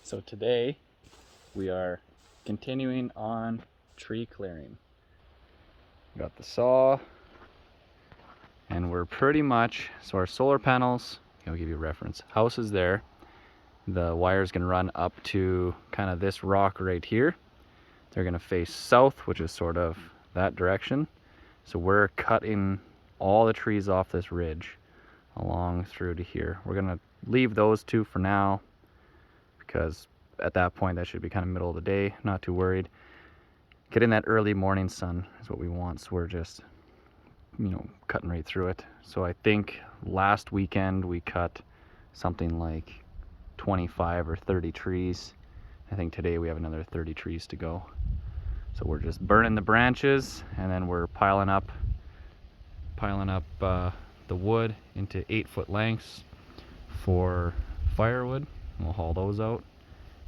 So today we are continuing on tree clearing. Got the saw, and we're pretty much, so our solar panels, I'll give you a reference, house is there. The wire's gonna run up to kind of this rock right here. They're gonna face south, which is sort of that direction. So we're cutting all the trees off this ridge along through to here. We're gonna leave those two for now because at that point that should be kind of middle of the day, not too worried. Getting that early morning sun is what we want, so we're just, you know, cutting right through it. So I think last weekend we cut something like 25 or 30 trees. I think today we have another 30 trees to go. So we're just burning the branches, and then we're piling up the wood into 8-foot lengths for firewood. And we'll haul those out,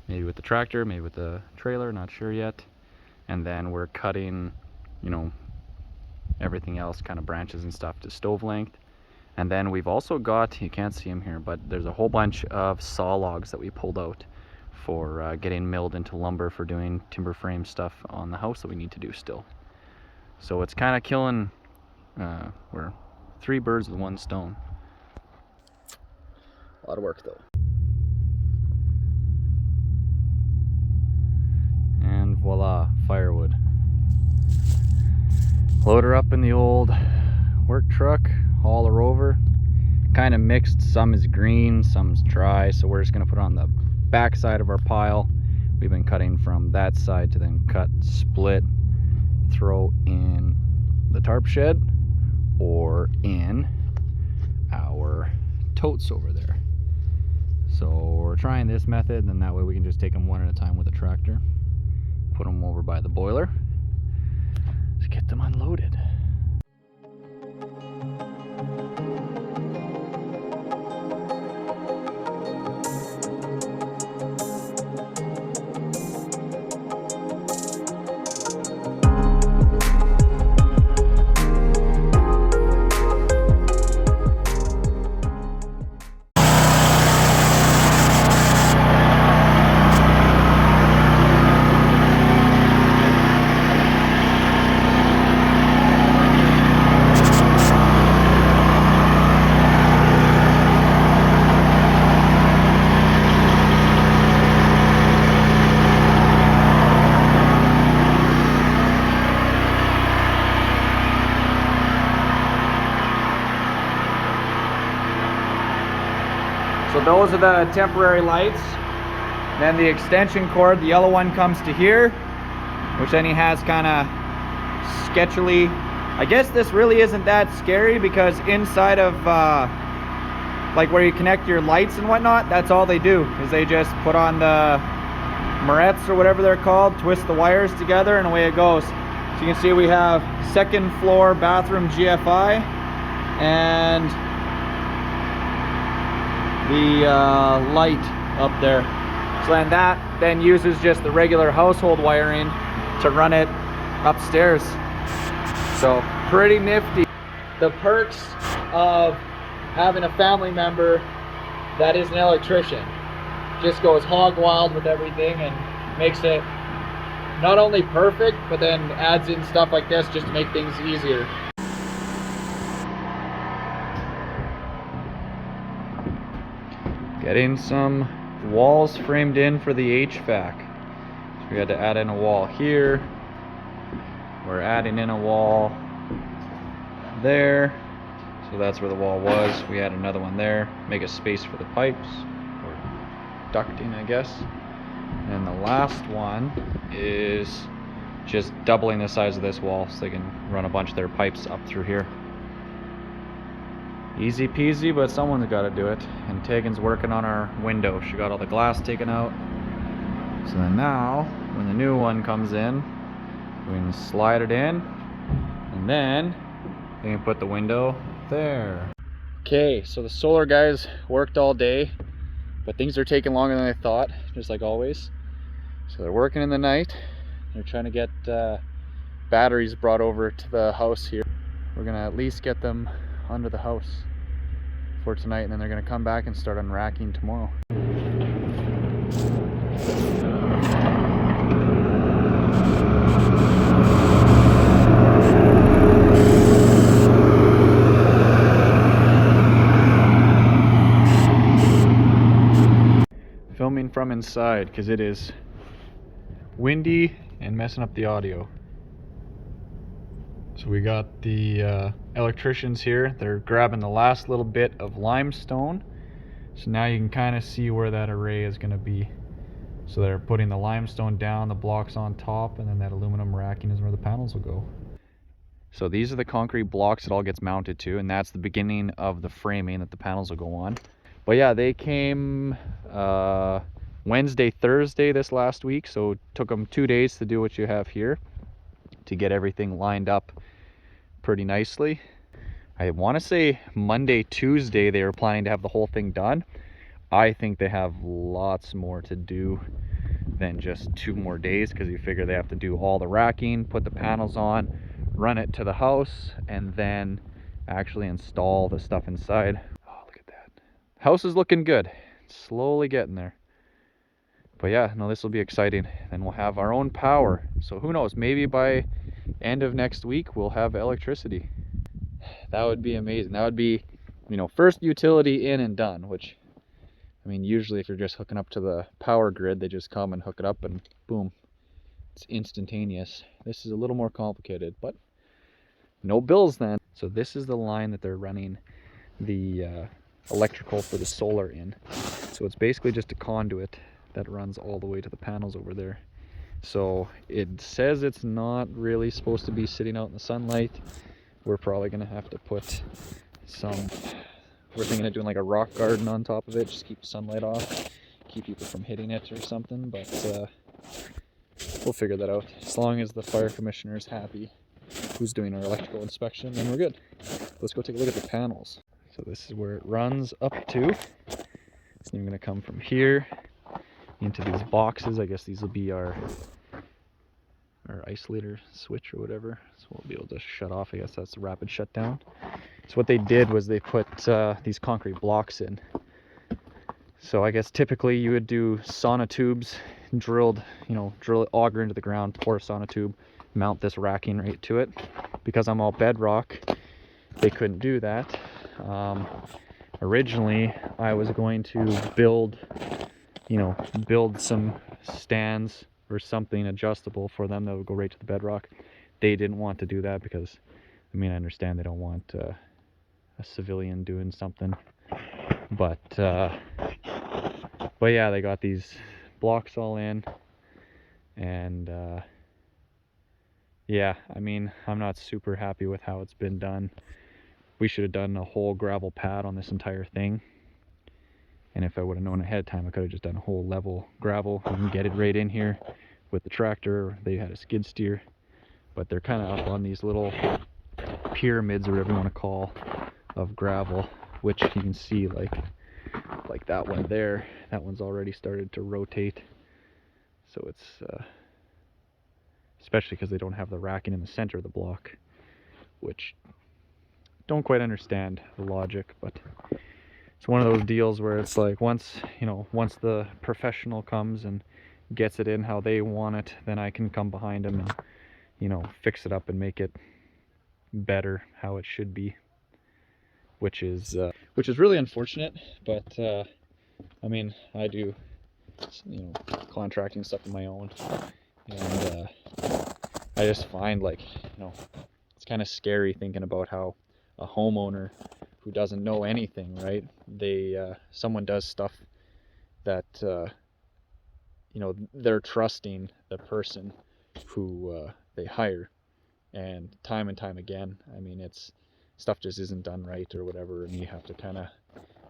maybe with the tractor, maybe with the trailer, not sure yet. And then we're cutting, you know, everything else, kind of branches and stuff, to stove length. And then we've also got, you can't see them here, but there's a whole bunch of saw logs that we pulled out for getting milled into lumber for doing timber frame stuff on the house that we need to do still. So it's kind of killing, we're 3 birds with 1 stone. A lot of work though. And voila, firewood. Load her up in the old work truck, haul her over. Kind of mixed, some is green, some's dry, so we're just gonna put it on the back side of our pile. We've been cutting from that side to then cut, split, throw in the tarp shed or in our totes over there. So we're trying this method, and that way we can just take them one at a time with a tractor, put them over by the boiler to get them unloaded. So those are the temporary lights. Then the extension cord, the yellow one, comes to here, which then he has kind of sketchily. I guess this really isn't that scary because inside of like where you connect your lights and whatnot, that's all they do, is they just put on the morettes or whatever they're called, twist the wires together, and away it goes. So you can see we have 2nd floor bathroom GFI and the light up there. So then that then uses just the regular household wiring to run it upstairs. So pretty nifty. The perks of having a family member that is an electrician. Just goes hog wild with everything and makes it not only perfect, but then adds in stuff like this just to make things easier. Getting some walls framed in for the HVAC. So we had to add in a wall here. We're adding in a wall there. So that's where the wall was. We add another one there, make a space for the pipes, or ducting, I guess. And the last one is just doubling the size of this wall so they can run a bunch of their pipes up through here. Easy peasy, but someone's got to do it. And Tegan's working on our window. She got all the glass taken out. So then now, when the new one comes in, we can slide it in, and then we can put the window there. Okay, so the solar guys worked all day, but things are taking longer than I thought, just like always. So they're working in the night. They're trying to get batteries brought over to the house here. We're gonna at least get them under the house for tonight, and then they're gonna come back and start unracking tomorrow. Filming from inside because it is windy and messing up the audio. So we got the electricians here. They're grabbing the last little bit of limestone. So now you can kind of see where that array is going to be. So they're putting the limestone down, the blocks on top, and then that aluminum racking is where the panels will go. So these are the concrete blocks it all gets mounted to, and that's the beginning of the framing that the panels will go on. But yeah, they came Wednesday, Thursday this last week, so it took them 2 days to do what you have here to get everything lined up pretty nicely. I want to say Monday, Tuesday they were planning to have the whole thing done. I think they have lots more to do than just 2 more days, because you figure they have to do all the racking, put the panels on, run it to the house, and then actually install the stuff inside. Oh, look at that. House is looking good. It's slowly getting there. But yeah, no, this will be exciting. Then we'll have our own power. So who knows, maybe by end of next week we'll have electricity. That would be amazing. That would be, you know, first utility in and done, which, I mean, usually if you're just hooking up to the power grid, they just come and hook it up and boom, it's instantaneous. This is a little more complicated, but no bills then. So this is the line that they're running the electrical for the solar in. So it's basically just a conduit that runs all the way to the panels over there. So it says it's not really supposed to be sitting out in the sunlight. We're probably gonna have to put some, we're thinking of doing like a rock garden on top of it, just keep sunlight off, keep people from hitting it or something, but we'll figure that out. As long as the fire commissioner is happy who's doing our electrical inspection, then we're good. Let's go take a look at the panels. So this is where it runs up to. It's even gonna come from here into these boxes. I guess these will be our isolator switch or whatever. So we'll be able to shut off. I guess that's the rapid shutdown. So what they did was they put these concrete blocks in. So I guess typically you would do sonotubes drilled, you know, drill it, auger into the ground, pour a sonotube, mount this racking right to it. Because I'm all bedrock, they couldn't do that. Originally I was going to build some stands or something adjustable for them that would go right to the bedrock. They didn't want to do that because, I mean, I understand they don't want a civilian doing something, but yeah, they got these blocks all in, and yeah, I mean, I'm not super happy with how it's been done. We should have done a whole gravel pad on this entire thing. And if I would have known ahead of time, I could have just done a whole level gravel. You can get it right in here with the tractor. They had a skid steer, but they're kind of up on these little pyramids, or whatever you want to call, of gravel, which you can see like that one there. That one's already started to rotate. So it's, especially because they don't have the racking in the center of the block, which don't quite understand the logic, but it's one of those deals where it's like once the professional comes and gets it in how they want it, then I can come behind them and, you know, fix it up and make it better how it should be, which is really unfortunate. But I mean, I do, you know, contracting stuff on my own, and I just find, like, you know, it's kind of scary thinking about how a homeowner who doesn't know anything, right? Someone does stuff that, you know, they're trusting the person who they hire, and time again, I mean, it's stuff just isn't done right or whatever, and you have to kind of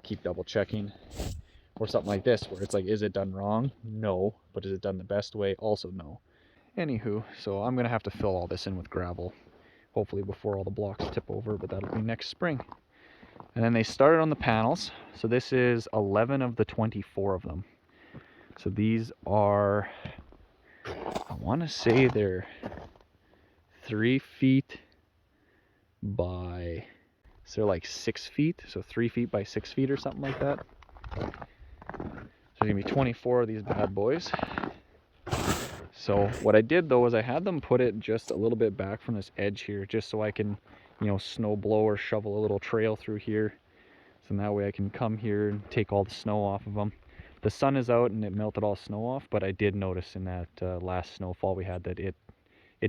keep double checking. Or something like this, where it's like, is it done wrong? No. But is it done the best way? Also no. Anywho, so I'm gonna have to fill all this in with gravel, hopefully before all the blocks tip over, but that'll be next spring. And then they started on the panels. So this is 11 of the 24 of them. So these are, I want to say they're 3 feet by, so they're like 6 feet. So 3 feet by 6 feet or something like that. So there's gonna be 24 of these bad boys. So what I did though was I had them put it just a little bit back from this edge here, just so I can, you know, snow blow or shovel a little trail through here. So that way I can come here and take all the snow off of them. the sun is out and it melted all snow off, but I did notice in that last snowfall we had that it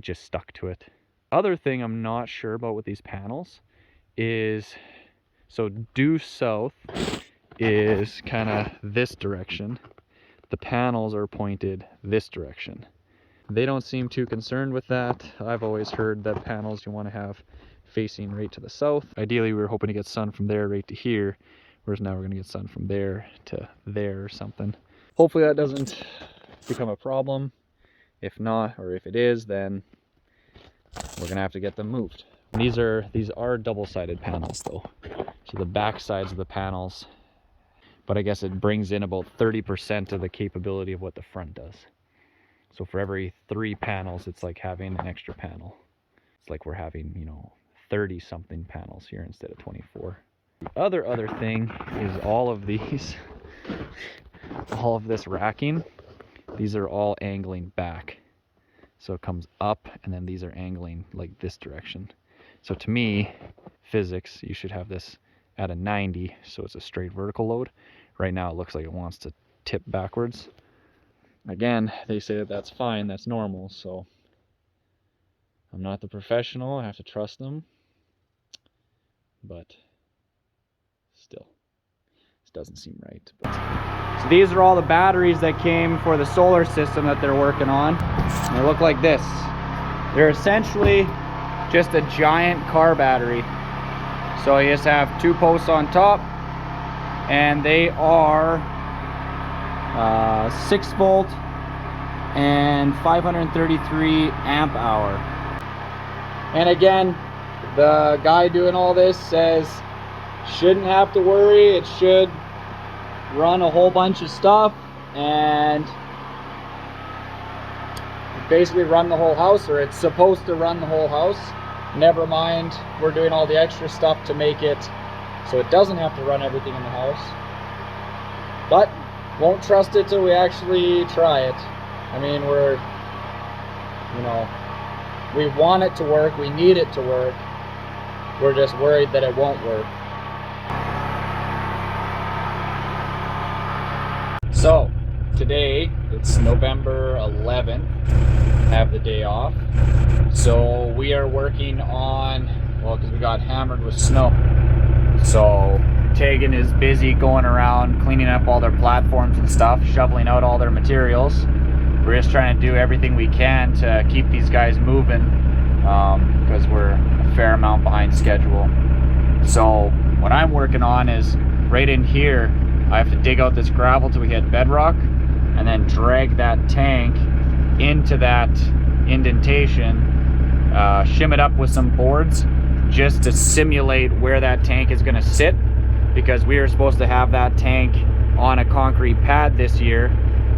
just stuck to it. Other thing I'm not sure about with these panels is, so due south is kind of this direction. The panels are pointed this direction. They don't seem too concerned with that. I've always heard that panels you want to have facing right to the south. Ideally, we were hoping to get sun from there right to here, whereas now we're going to get sun from there to there or something. Hopefully that doesn't become a problem. If not, or if it is, then we're going to have to get them moved. These are double-sided panels though. So the back sides of the panels, but I guess it brings in about 30% of the capability of what the front does. So for every 3 panels, it's like having an extra panel. It's like we're having, you know, 30 something panels here instead of 24. The other thing is all of these, all of this racking, these are all angling back. So it comes up and then these are angling like this direction. So to me, physics, you should have this at a 90, so it's a straight vertical load. Right now it looks like it wants to tip backwards. Again, they say that that's fine, that's normal, so I'm not the professional, I have to trust them. But still, this doesn't seem right. So these are all the batteries that came for the solar system that they're working on. And they look like this. They're essentially just a giant car battery. So you just have 2 posts on top, and they are 6 volt and 533 amp hour. And again, the guy doing all this says shouldn't have to worry, it should run a whole bunch of stuff and basically run the whole house, or it's supposed to run the whole house. Never mind, we're doing all the extra stuff to make it so it doesn't have to run everything in the house. But won't trust it till we actually try it. I mean, we want it to work, we need it to work. We're just worried that it won't work. So, today, it's November 11th, I have the day off. So we are working on, well, because we got hammered with snow. So Tegan is busy going around cleaning up all their platforms and stuff, shoveling out all their materials. We're just trying to do everything we can to keep these guys moving, because we're a fair amount behind schedule. So what I'm working on is right in here, I have to dig out this gravel till we hit bedrock and then drag that tank into that indentation, shim it up with some boards just to simulate where that tank is going to sit, because we were supposed to have that tank on a concrete pad this year,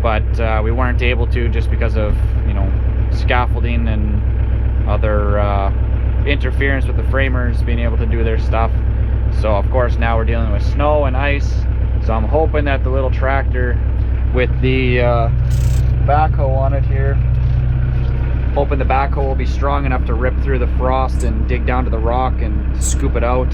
but we weren't able to just because of, you know, scaffolding and other interference with the framers being able to do their stuff. So of course now we're dealing with snow and ice, so I'm hoping that the little tractor with the backhoe on it here, hoping the backhoe will be strong enough to rip through the frost and dig down to the rock and scoop it out.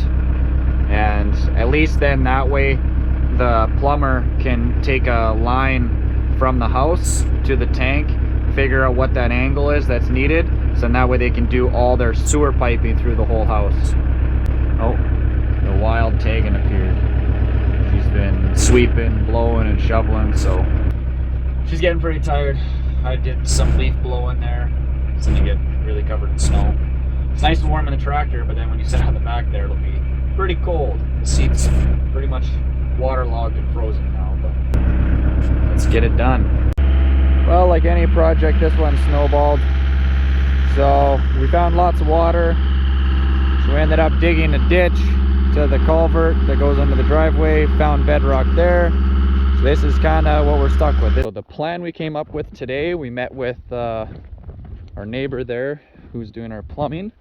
And at least then that way the plumber can take a line from the house to the tank, figure out what that angle is that's needed, so that way they can do all their sewer piping through the whole house. Oh, the wild Tegan appeared. She's been sweeping, blowing, and shoveling, so she's getting pretty tired. I did some leaf blowing there. It's gonna get really covered in snow. It's nice and warm in the tractor, but then when you sit on the back there, it'll be pretty cold. The seat's pretty much waterlogged and frozen now, but let's get it done. Well, like any project, this one snowballed. So we found lots of water. So we ended up digging a ditch to the culvert that goes under the driveway, found bedrock there. So this is kind of what we're stuck with. So the plan we came up with today, we met with our neighbor there who's doing our plumbing.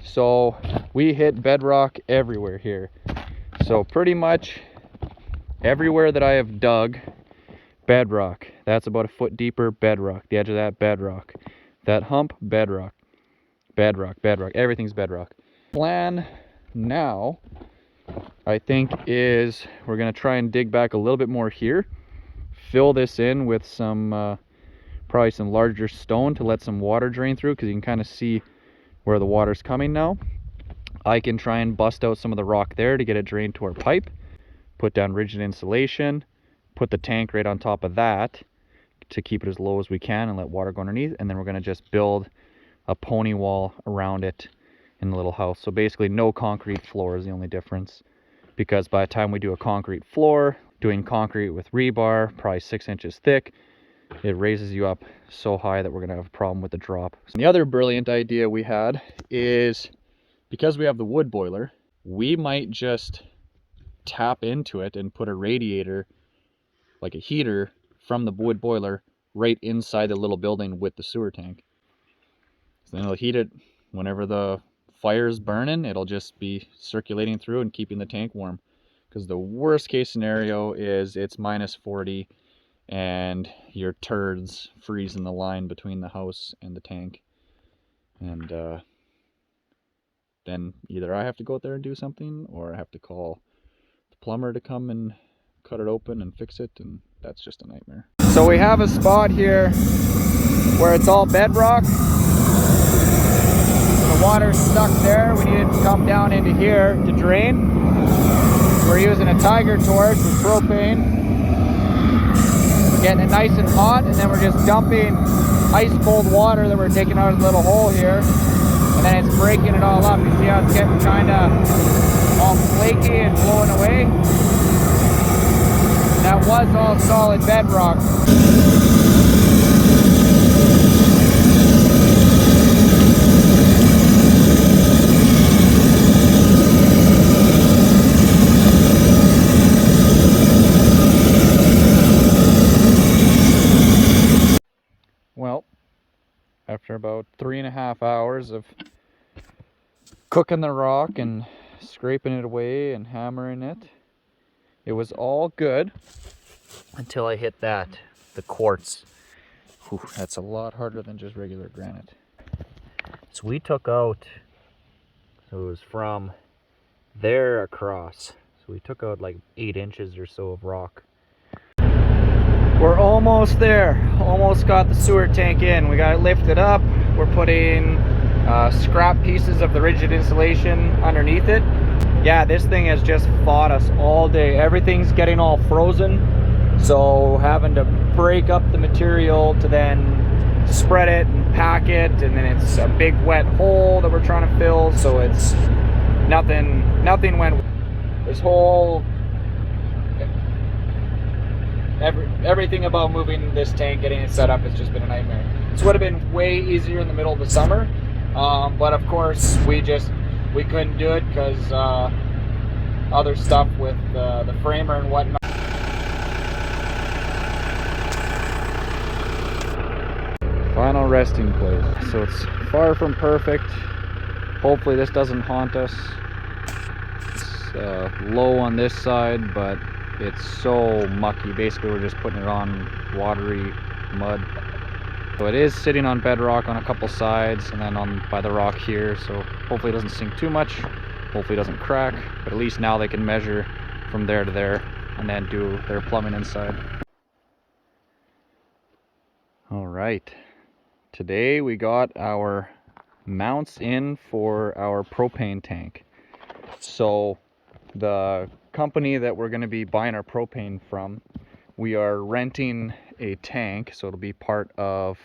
So we hit bedrock everywhere here. So pretty much everywhere that I have dug, bedrock. That's about a foot deeper, bedrock. The edge of that, bedrock. That hump, bedrock. Bedrock, bedrock. Everything's bedrock. Plan now, I think, is we're going to try and dig back a little bit more here fill this in with some probably some larger stone to let some water drain through, because you can kind of see where the water's coming now. I can try and bust out some of the rock there to get it drained to our pipe, put down rigid insulation, put the tank right on top of that to keep it as low as we can and let water go underneath, and then we're going to just build a pony wall around it in the little house. So basically no concrete floor is the only difference, because by the time we do a concrete floor, doing concrete with rebar, probably 6 inches thick, it raises you up so high that we're going to have a problem with the drop. So the other brilliant idea we had is, because we have the wood boiler, we might just tap into it and put a radiator, like a heater, from the wood boiler right inside the little building with the sewer tank. So then it'll heat it whenever the fire's burning. It'll just be circulating through and keeping the tank warm. Because the worst case scenario is it's -40 and your turds freeze in the line between the house and the tank. And then either I have to go out there and do something, or I have to call the plumber to come and cut it open and fix it, and that's just a nightmare. So we have a spot here where it's all bedrock. The water's stuck there. We need it to come down into here to drain. So we're using a tiger torch with propane. We're getting it nice and hot, and then we're just dumping ice cold water that we're taking out of the little hole here. And then it's breaking it all up. You see how it's getting kind of all flaky and blowing away? That was all solid bedrock. Well, after about 3.5 hours of cooking the rock and scraping it away and hammering it, it was all good until I hit that, the quartz. Whew, that's a lot harder than just regular granite. So we took out, so it was from there across. So we took out like 8 inches or so of rock. We're almost there. Almost got the sewer tank in. We got it lifted up. We're putting scrap pieces of the rigid insulation underneath it. Yeah, this thing has just fought us all day. Everything's getting all frozen, so having to break up the material to then spread it and pack it, and then it's a big wet hole that we're trying to fill, so it's nothing went. This whole everything about moving this tank, getting it set up, has just been a nightmare. This would have been way easier in the middle of the summer, but of course we couldn't do it because other stuff with the framer and whatnot. Final resting place. So it's far from perfect. Hopefully this doesn't haunt us. It's low on this side, but it's so mucky. Basically we're just putting it on watery mud. So it is sitting on bedrock on a couple sides, and then on by the rock here, so hopefully it doesn't sink too much, hopefully it doesn't crack, but at least now they can measure from there to there and then do their plumbing inside. All right, today we got our mounts in for our propane tank. So the company that we're going to be buying our propane from, we are renting a tank, so it'll be part of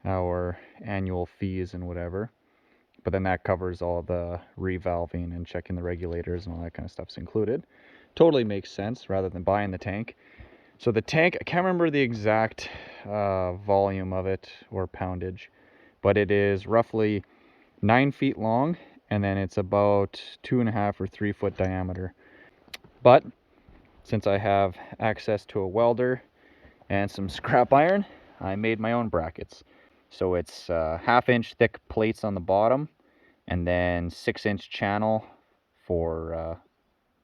our annual fees and whatever, but then that covers all the revalving and checking the regulators and all that kind of stuff's included. Totally makes sense rather than buying the tank. So the tank, I can't remember the exact volume of it or poundage, but it is roughly 9 feet long, and then it's about 2.5 or 3 foot diameter. But since I have access to a welder and some scrap iron, I made my own brackets. So it's 1/2 inch thick plates on the bottom, and then 6-inch channel for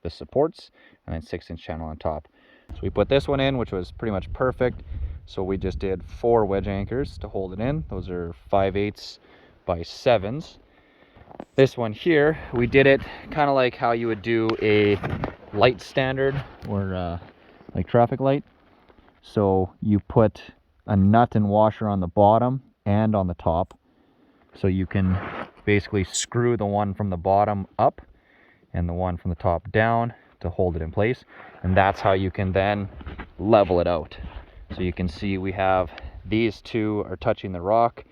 the supports, and then 6-inch channel on top. So we put this one in, which was pretty much perfect. So we just did 4 wedge anchors to hold it in. Those are 5/8 by 7s. This one here, we did it kind of like how you would do a light standard or like traffic light. So you put a nut and washer on the bottom and on the top. So you can basically screw the one from the bottom up and the one from the top down to hold it in place. And that's how you can then level it out. So you can see we have these two are touching the rock,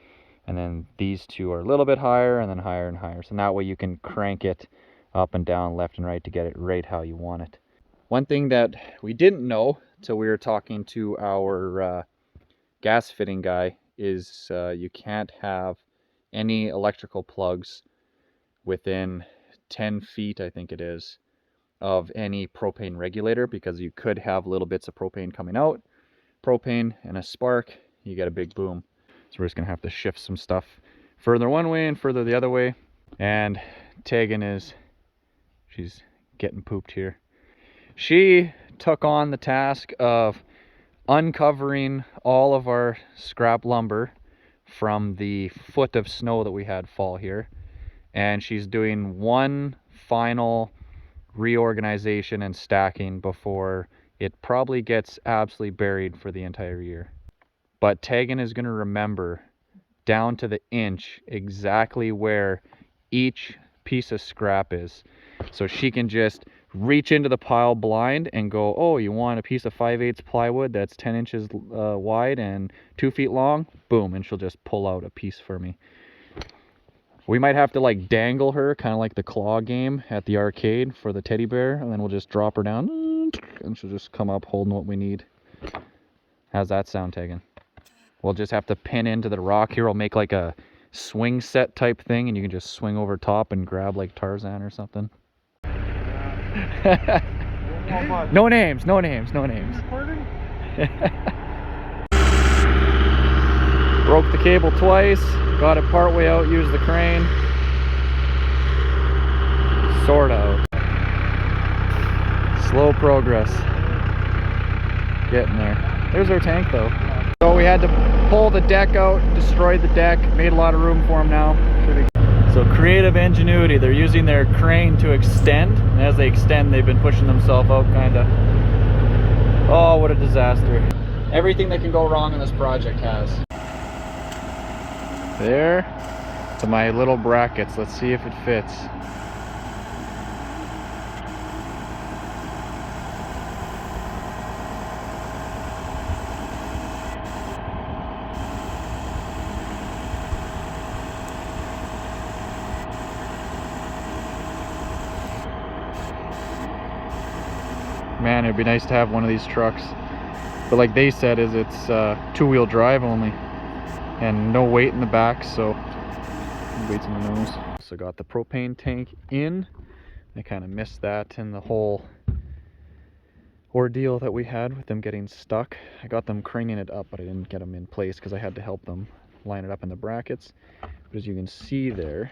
and then these two are a little bit higher, and then higher and higher. So that way you can crank it up and down, left and right to get it right how you want it. One thing that we didn't know till we were talking to our gas fitting guy is you can't have any electrical plugs within 10 feet, I think it is, of any propane regulator, because you could have little bits of propane coming out. Propane and a spark, you get a big boom. So we're just gonna have to shift some stuff further one way and further the other way. And Tegan she's getting pooped here. She took on the task of uncovering all of our scrap lumber from the foot of snow that we had fall here. And she's doing one final reorganization and stacking before it probably gets absolutely buried for the entire year. But Tegan is going to remember down to the inch exactly where each piece of scrap is. So she can just reach into the pile blind and go, oh, you want a piece of 5/8 plywood that's 10 inches wide and 2 feet long? Boom, and she'll just pull out a piece for me. We might have to like dangle her, kind of like the claw game at the arcade for the teddy bear, and then we'll just drop her down and she'll just come up holding what we need. How's that sound, Tegan? We'll just have to pin into the rock here. We'll make like a swing set type thing, and you can just swing over top and grab like Tarzan or something. No names, no names, no names. Broke the cable twice, got it part way out, used the crane. Sort of. Slow progress. Getting there. There's our tank though. So we had to pull the deck out, destroyed the deck, made a lot of room for them now. So creative ingenuity, they're using their crane to extend, and as they extend they've been pushing themselves out kinda. Oh, what a disaster. Everything that can go wrong in this project has. There to my little brackets. Let's see if it fits. Man, it'd be nice to have one of these trucks, but like they said, it's two-wheel drive only and no weight in the back, so weight's in the nose. So got the propane tank in. I kind of missed that in the whole ordeal that we had with them getting stuck. I got them craning it up, but I didn't get them in place because I had to help them line it up in the brackets. But as you can see there,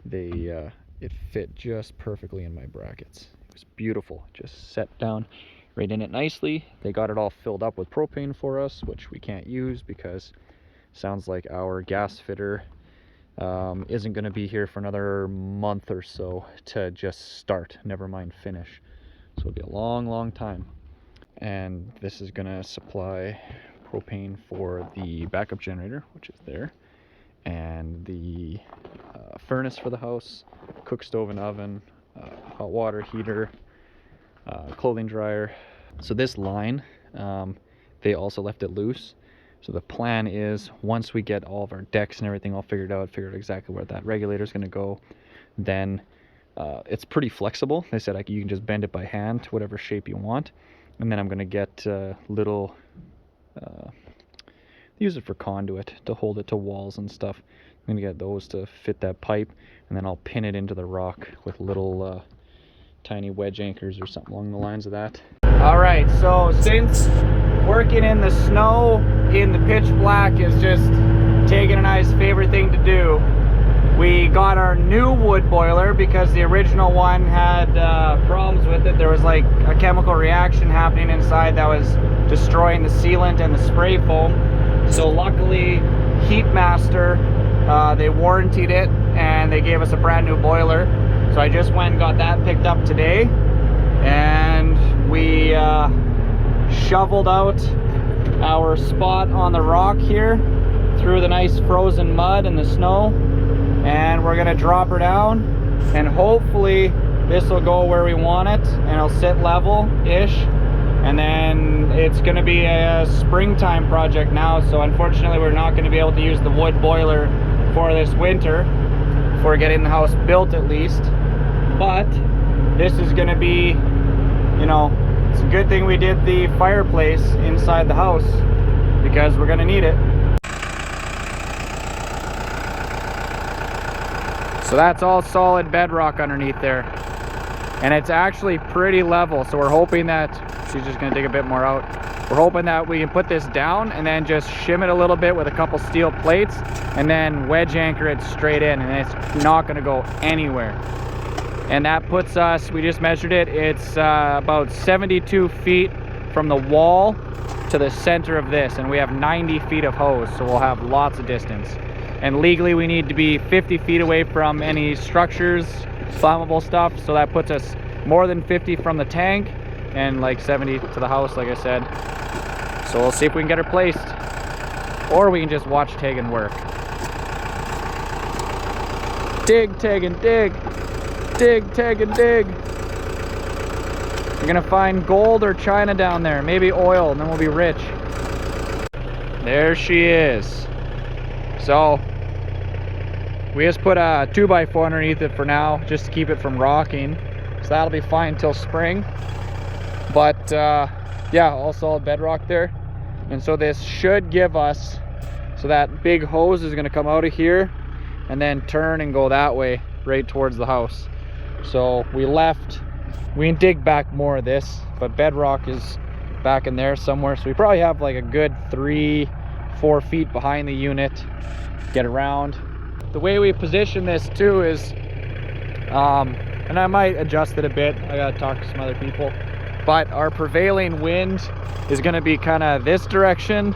it fit just perfectly in my brackets. It was beautiful, just set down right in it nicely. They got it all filled up with propane for us, which we can't use because sounds like our gas fitter isn't going to be here for another month or so to just start, never mind finish. So it'll be a long time. And this is going to supply propane for the backup generator, which is there, and the furnace for the house, cook stove and oven, hot water heater, clothing dryer. So this line, they also left it loose. So the plan is once we get all of our decks and everything all figured out exactly where that regulator is going to go, then it's pretty flexible. They said you can just bend it by hand to whatever shape you want. And then I'm going to get little, use it for conduit to hold it to walls and stuff. I'm going to get those to fit that pipe, and then I'll pin it into the rock with little tiny wedge anchors or something along the lines of that. All right, so since working in the snow in the pitch black is just Tegan and I's favorite thing to do, we got our new wood boiler because the original one had problems with it. There was like a chemical reaction happening inside that was destroying the sealant and the spray foam. So luckily Heatmaster, they warrantied it and they gave us a brand new boiler. So I just went and got that picked up today, and we shoveled out our spot on the rock here through the nice frozen mud and the snow, and we're gonna drop her down, and hopefully this will go where we want it and it'll sit level-ish. And then it's gonna be a springtime project now, so unfortunately we're not gonna be able to use the wood boiler for this winter, for getting the house built at least. But this is gonna be, you know, it's a good thing we did the fireplace inside the house, because we're gonna need it. So that's all solid bedrock underneath there. And it's actually pretty level, so we're hoping that, she's just gonna dig a bit more out. We're hoping that we can put this down and then just shim it a little bit with a couple steel plates and then wedge anchor it straight in, and it's not gonna go anywhere. And that puts us, we just measured it, it's about 72 feet from the wall to the center of this, and we have 90 feet of hose, so we'll have lots of distance. And legally we need to be 50 feet away from any structures, flammable stuff, so that puts us more than 50 from the tank and like 70 to the house, like I said. So we'll see if we can get her placed, or we can just watch Tegan work. Dig, Tegan, dig. Dig, Tegan, dig. We're gonna find gold or china down there, maybe oil, and then we'll be rich. There she is. So we just put a 2x4 underneath it for now, just to keep it from rocking. So that'll be fine till spring. But yeah, all solid bedrock there. And so this should give us, so that big hose is gonna come out of here and then turn and go that way, right towards the house. So we can dig back more of this, but bedrock is back in there somewhere. So we probably have like a good 3-4 feet behind the unit, get around. The way we position this too is, and I might adjust it a bit, I gotta talk to some other people, but our prevailing wind is gonna be kind of this direction.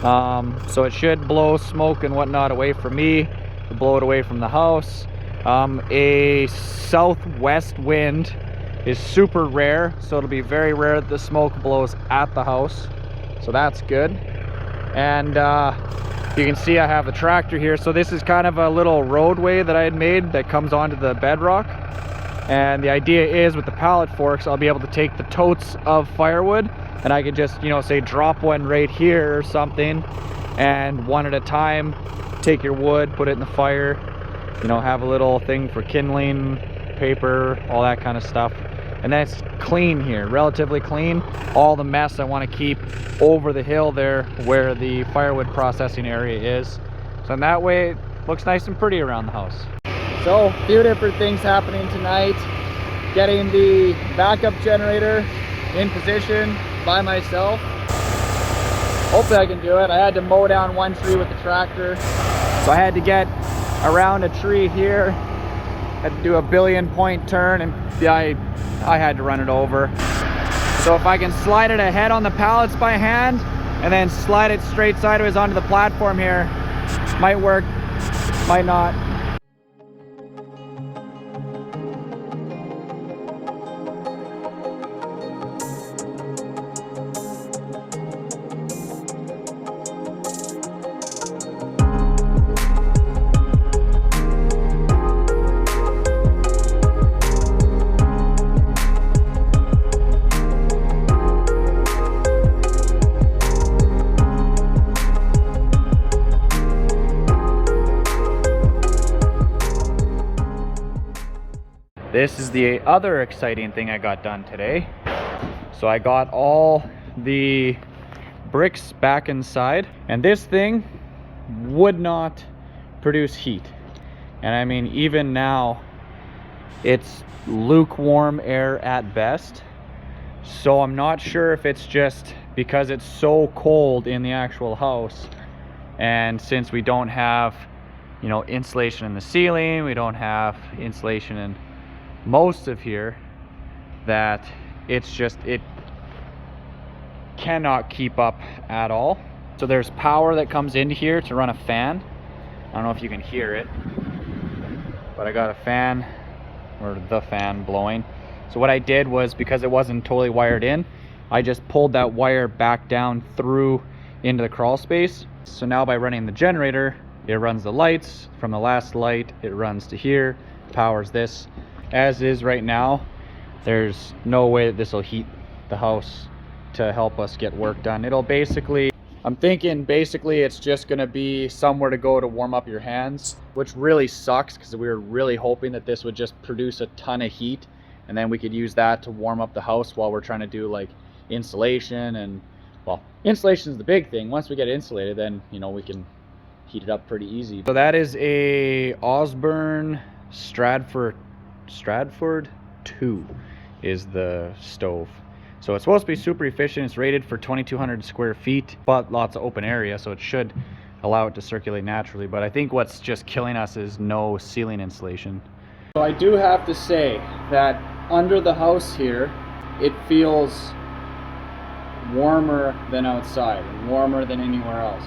So it should blow smoke and whatnot away from me, blow it away from the house. A southwest wind is super rare, so it'll be very rare that the smoke blows at the house, so that's good. And you can see I have a tractor here, so this is kind of a little roadway that I had made that comes onto the bedrock. And the idea is, with the pallet forks, I'll be able to take the totes of firewood, and I could just, you know, say drop one right here or something, and one at a time take your wood, put it in the fire, you know, have a little thing for kindling, paper, all that kind of stuff. And then it's clean here, relatively clean. All the mess I want to keep over the hill there where the firewood processing area is. So in that way, it looks nice and pretty around the house. So a few different things happening tonight. Getting the backup generator in position by myself. Hopefully I can do it. I had to mow down one tree with the tractor, so I had to get around a tree here, had to do a 1,000,000,000 turn, and I had to run it over. So if I can slide it ahead on the pallets by hand and then slide it straight sideways onto the platform here, might work, might not. This is the other exciting thing I got done today. So I got all the bricks back inside, and this thing would not produce heat. And I mean, even now it's lukewarm air at best. So I'm not sure if it's just because it's so cold in the actual house, and since we don't have, you know, insulation in the ceiling, we don't have insulation in most of here, that it's just, it cannot keep up at all. So there's power that comes into here to run a fan. I don't know if you can hear it, but I got a fan, or the fan, blowing. So what I did was, because it wasn't totally wired in, I just pulled that wire back down through into the crawl space. So now by running the generator, it runs the lights. From the last light, it runs to here, powers this. As is right now, there's no way that this will heat the house to help us get work done. It'll basically, I'm thinking basically it's just gonna be somewhere to go to warm up your hands, which really sucks because we were really hoping that this would just produce a ton of heat and then we could use that to warm up the house while we're trying to do like insulation. And well, insulation is the big thing. Once we get it insulated, then you know we can heat it up pretty easy. So that is a Osborne Stratford 2 is the stove. So it's supposed to be super efficient. It's rated for 2,200 square feet, but lots of open area, so it should allow it to circulate naturally. But I think what's just killing us is no ceiling insulation. So I do have to say that under the house here, it feels warmer than outside and warmer than anywhere else.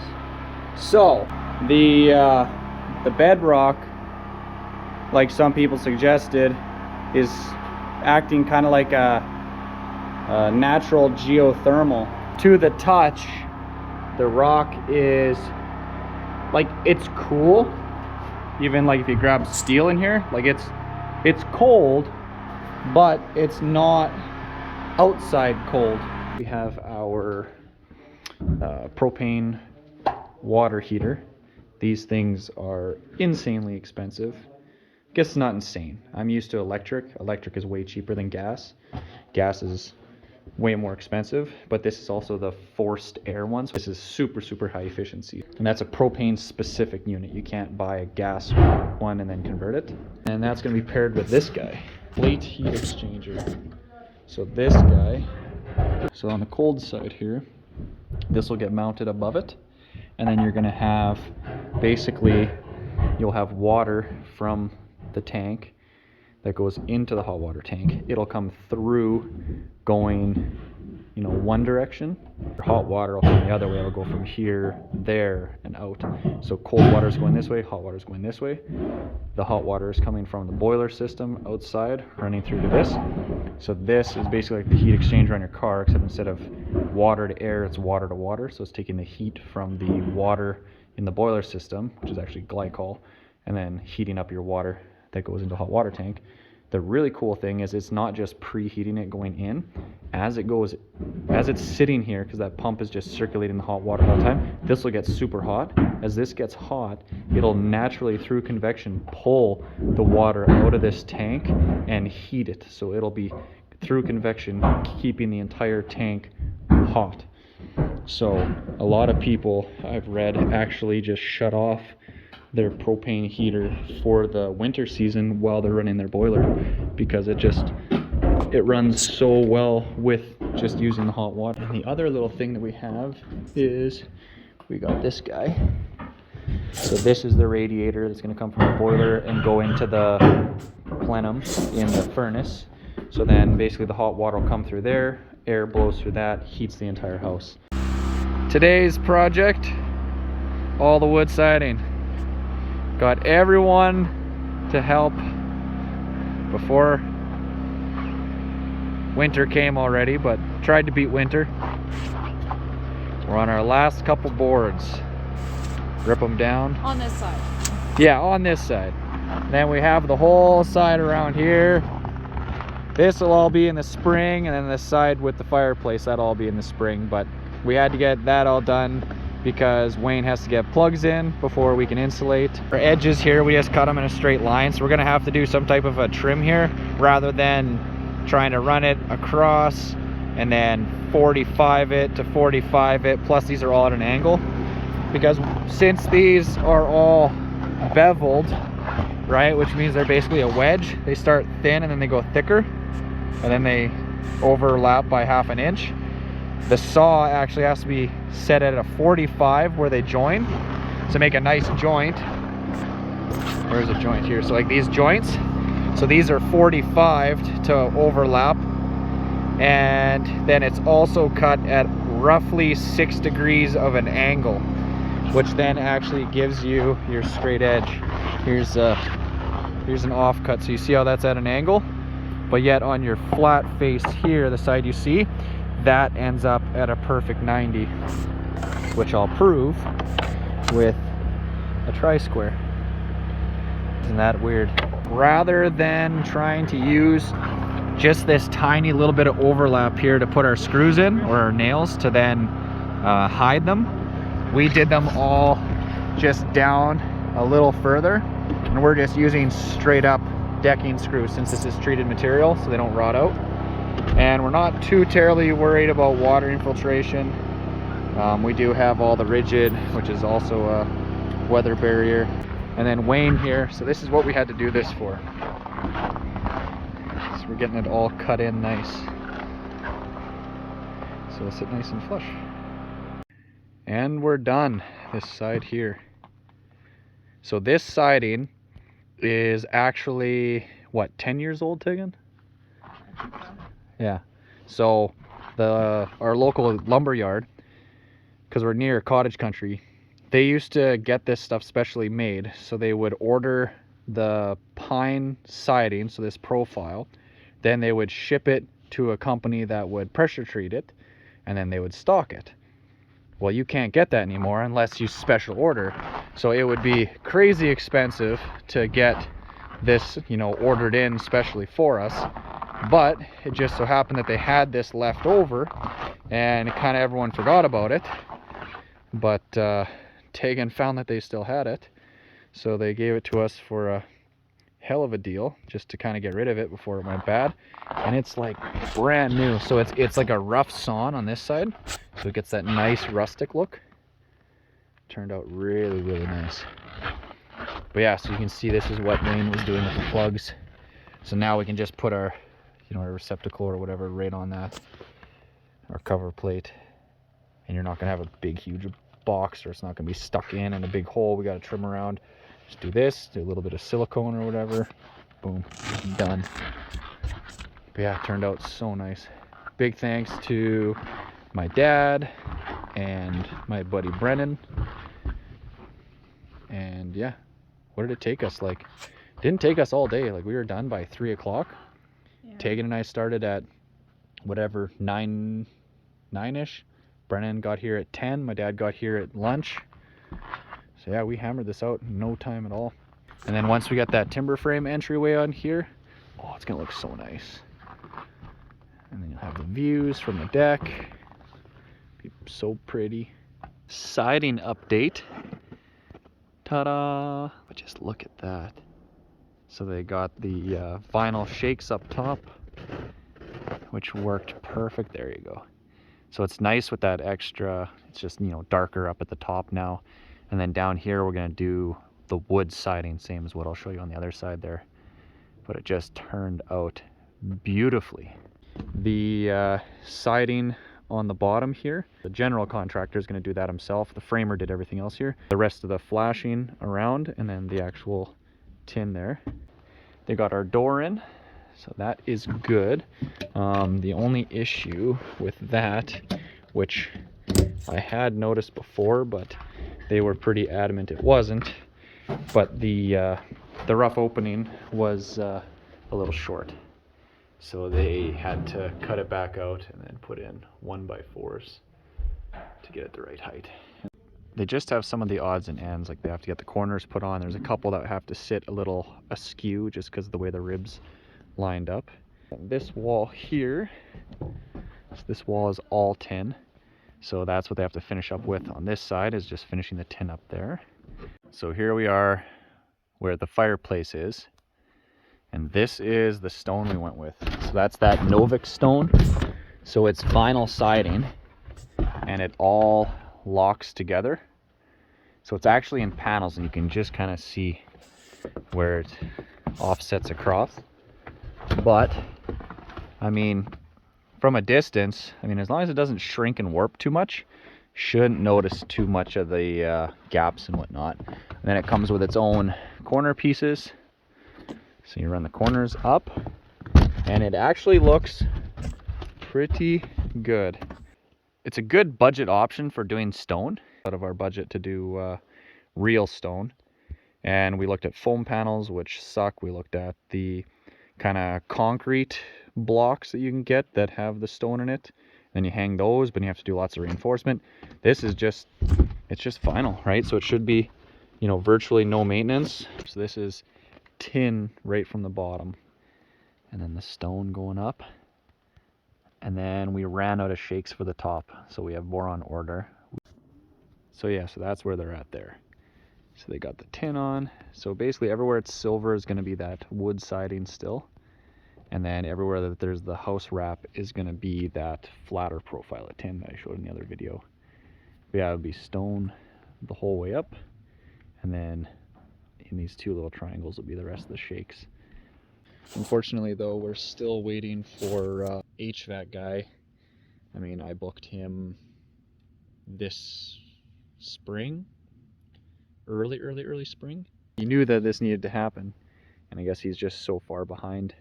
So the bedrock, like some people suggested, is acting kind of like a natural geothermal. To the touch, the rock is like, it's cool. Even like if you grab steel in here, like it's cold, but it's not outside cold. We have our propane water heater. These things are insanely expensive. I guess it's not insane. I'm used to electric. Electric is way cheaper than gas. Gas is way more expensive, but this is also the forced air one. So this is super, super high efficiency. And that's a propane specific unit. You can't buy a gas one and then convert it. And that's gonna be paired with this guy, plate heat exchanger. So this guy, so on the cold side here, this will get mounted above it. And then you're gonna have, basically, you'll have water from the tank that goes into the hot water tank. It'll come through going, you know, one direction. Hot water will come the other way. It'll go from here, there, and out. So cold water is going this way, hot water is going this way. The hot water is coming from the boiler system outside, running through to this. So this is basically like the heat exchanger on your car, except instead of water to air, it's water to water. So it's taking the heat from the water in the boiler system, which is actually glycol, and then heating up your water that goes into a hot water tank. The really cool thing is it's not just preheating it going in. As it's sitting here, because that pump is just circulating the hot water all the time, this will get super hot. As this gets hot, it'll naturally, through convection, pull the water out of this tank and heat it. So it'll be, through convection, keeping the entire tank hot. So a lot of people, I've read, actually just shut off their propane heater for the winter season while they're running their boiler, because it runs so well with just using the hot water. And the other little thing that we have is we got this guy. So this is the radiator that's going to come from the boiler and go into the plenum in the furnace. So then basically the hot water will come through there, air blows through that, heats the entire house. Today's project, all the wood siding. Got everyone to help before winter came already, but tried to beat winter. We're on our last couple boards. Rip them down. On this side. Yeah, on this side. Then we have the whole side around here. This will all be in the spring, and then the side with the fireplace, that'll all be in the spring. But we had to get that all done because Wayne has to get plugs in before we can insulate. Our edges here, we just cut them in a straight line, so we're gonna have to do some type of a trim here rather than trying to run it across and then 45 it to 45 it, plus these are all at an angle. Because since these are all beveled, right, which means they're basically a wedge, they start thin and then they go thicker, and then they overlap by ½ an inch. The saw actually has to be set at a 45 where they join to make a nice joint. There's a joint here, so like these joints, so these are 45 to overlap, and then it's also cut at roughly 6 degrees of an angle, which then actually gives you your straight edge. Here's an offcut, so you see how that's at an angle, but yet on your flat face here, the side you see, that ends up at a perfect 90, which I'll prove with a tri-square. Isn't that weird? Rather than trying to use just this tiny little bit of overlap here to put our screws in, or our nails to then hide them, we did them all just down a little further, and we're just using straight up decking screws since this is treated material so they don't rot out. And we're not too terribly worried about water infiltration. We do have all the rigid, which is also a weather barrier. And then Wayne here, so this is what we had to do this for. So we're getting it all cut in nice, so it'll sit nice and flush. And we're done this side here. So this siding is actually, what, 10 years old, Tegan? Yeah. So our local lumber yard, because we're near cottage country, they used to get this stuff specially made. So they would order the pine siding, so this profile, then they would ship it to a company that would pressure treat it, and then they would stock it. Well, you can't get that anymore unless you special order. So it would be crazy expensive to get this, you know, ordered in specially for us. But it just so happened that they had this left over, and kind of everyone forgot about it. But Tegan found that they still had it, so they gave it to us for a hell of a deal, just to kind of get rid of it before it went bad. And it's like brand new, so it's like a rough sawn on this side, so it gets that nice rustic look. Turned out really, really nice. But yeah, so you can see this is what Wayne was doing with the plugs. So now we can just put our, you know, our receptacle or whatever right on that, our cover plate, and you're not gonna have a big huge box, or it's not gonna be stuck in a big hole we gotta trim around. Just do this, do a little bit of silicone or whatever, boom, done. But yeah, it turned out so nice. Big thanks to my dad and my buddy Brennan. And yeah, what did it take us? Like, it didn't take us all day. Like, we were done by 3 o'clock. Yeah. Tegan and I started at whatever, 9-ish. Brennan got here at 10. My dad got here at lunch. So yeah, we hammered this out in no time at all. And then once we got that timber frame entryway on here, oh, it's gonna look so nice. And then you'll have the views from the deck. Be so pretty. Siding update. Ta-da! But just look at that. So they got the vinyl shakes up top, which worked perfect. There you go. So it's nice with that extra, it's just, you know, darker up at the top now. And then down here we're gonna do the wood siding, same as what I'll show you on the other side there. But it just turned out beautifully. The siding on the bottom here, the general contractor is going to do that himself. The framer did everything else here. The rest of the flashing around, and then the actual tin there. They got our door in, so that is good. The only issue with that, which I had noticed before, but they were pretty adamant it wasn't, but the rough opening was a little short. So they had to cut it back out and then put in 1x4s to get it the right height. They just have some of the odds and ends, like they have to get the corners put on. There's a couple that have to sit a little askew just because of the way the ribs lined up. And this wall here, this wall is all tin. So that's what they have to finish up with on this side, is just finishing the tin up there. So here we are where the fireplace is. And this is the stone we went with. So that's that Novik stone. So it's vinyl siding and it all locks together. So it's actually in panels, and you can just kind of see where it offsets across. But I mean, from a distance, I mean, as long as it doesn't shrink and warp too much, shouldn't notice too much of the gaps and whatnot. And then it comes with its own corner pieces. So you run the corners up, and it actually looks pretty good. It's a good budget option for doing stone. Out of our budget to do real stone. And we looked at foam panels, which suck. We looked at the kind of concrete blocks that you can get that have the stone in it. then you hang those, but you have to do lots of reinforcement. This is just, it's just final, right? So it should be, you know, virtually no maintenance. So this is tin right from the bottom, and then the stone going up. And then we ran out of shakes for the top, so we have more on order. So yeah, so that's where they're at there. So they got the tin on. So basically everywhere it's silver is going to be that wood siding still. And then everywhere that there's the house wrap is going to be that flatter profile of tin that I showed in the other video. But yeah, it'll be stone the whole way up. And then in these two little triangles will be the rest of the shakes. Unfortunately though, we're still waiting for HVAC guy. I mean, I booked him this spring, early spring. He knew that this needed to happen, and I guess he's just so far behind.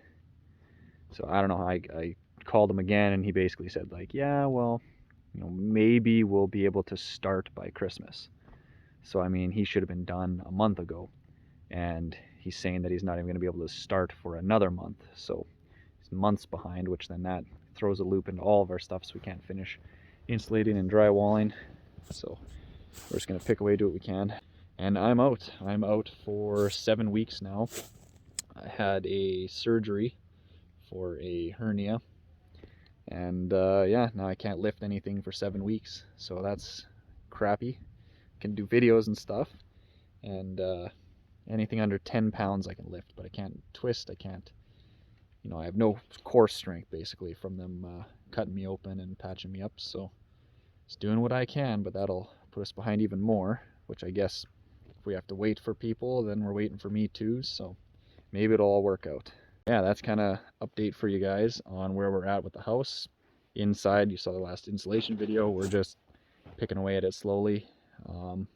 So I don't know, I called him again, and he basically said like, yeah, well, you know, maybe we'll be able to start by Christmas. So I mean, he should have been done a month ago, and he's saying that he's not even going to be able to start for another month. So he's months behind, which then that throws a loop into all of our stuff, so we can't finish insulating and drywalling. So we're just going to pick away, do what we can. And I'm out for 7 weeks now. I had a surgery for a hernia, and yeah, now I can't lift anything for 7 weeks, so that's crappy. Can do videos and stuff, and anything under 10 pounds I can lift, but I can't twist, I can't, you know, I have no core strength basically from them cutting me open and patching me up. So just doing what I can, but that'll put us behind even more, which I guess if we have to wait for people, then we're waiting for me too, so maybe it'll all work out. Yeah, that's kind of update for you guys on where we're at with the house. Inside, you saw the last insulation video, we're just picking away at it slowly. There's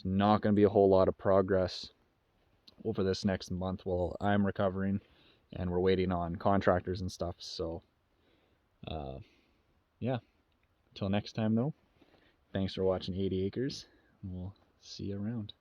not going to be a whole lot of progress over this next month while I'm recovering and we're waiting on contractors and stuff. So yeah, until next time though, thanks for watching 80 Acres. We'll see you around.